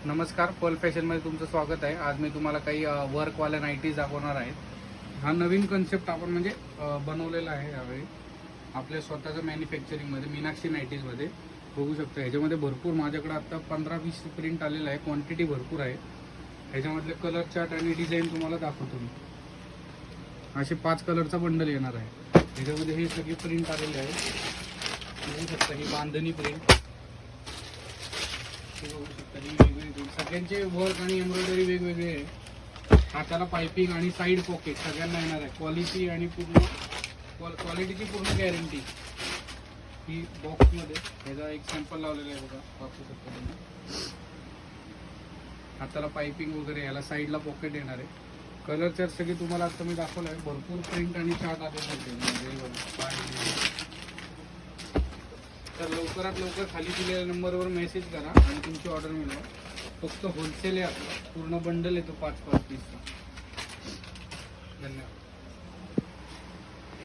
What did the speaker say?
नमस्कार, पर्ल फॅशनमध्ये तुमचं स्वागत आहे। आज मी तुम्हाला काही वर्कवाल्या नाईटीज दाखवणार आहे। हा नवीन कन्सेप्ट आपण म्हणजे बनवलेला आहे यावेळी आपल्या स्वतःच्या मॅन्युफॅक्चरिंगमध्ये मीनाक्षी नाईटीजमध्ये बघू शकता। ह्याच्यामध्ये भरपूर माझ्याकडे आता 15-20 प्रिंट आलेला आहे, क्वांटिटी भरपूर आहे। ह्याच्यामधले कलर चार्ट आणि डिझाईन तुम्हाला दाखवतो मी। असे 5 कलरचा बंडल येणार आहे। ह्याच्यामध्ये हे सगळे प्रिंट आलेले आहे, बघू शकता। ही बांधणी प्रिंट बघू शकता, ही वेगवेगळी सगळ्यांचे वर्क आणि एम्ब्रॉयडरी वेगवेगळे आहे। हाताला पाइपिंग आणि साइड पॉकेट सगळ्यांना येणार आहे। क्वालिटी आणि पूर्ण क्वालिटीची पूर्ण गॅरंटी। ही बॉक्समध्ये ह्याचा एक सॅम्पल लावलेला आहे बघा, वापरू शकता तुम्ही। हाताला पाइपिंग वगैरे, याला साईडला पॉकेट येणार आहे। कलर चार्ट सगळे तुम्हाला आता मी दाखवलं आहे। भरपूर प्रिंट आणि चार्ट आलेले तर लवकरात लवकर खाली दिलेल्या नंबरवर मेसेज करा आणि तुमची ऑर्डर मिळवा। फक्त होलसेल आहे आपलं, पूर्ण बंडल येतो 5-5 पीसचा। धन्यवाद।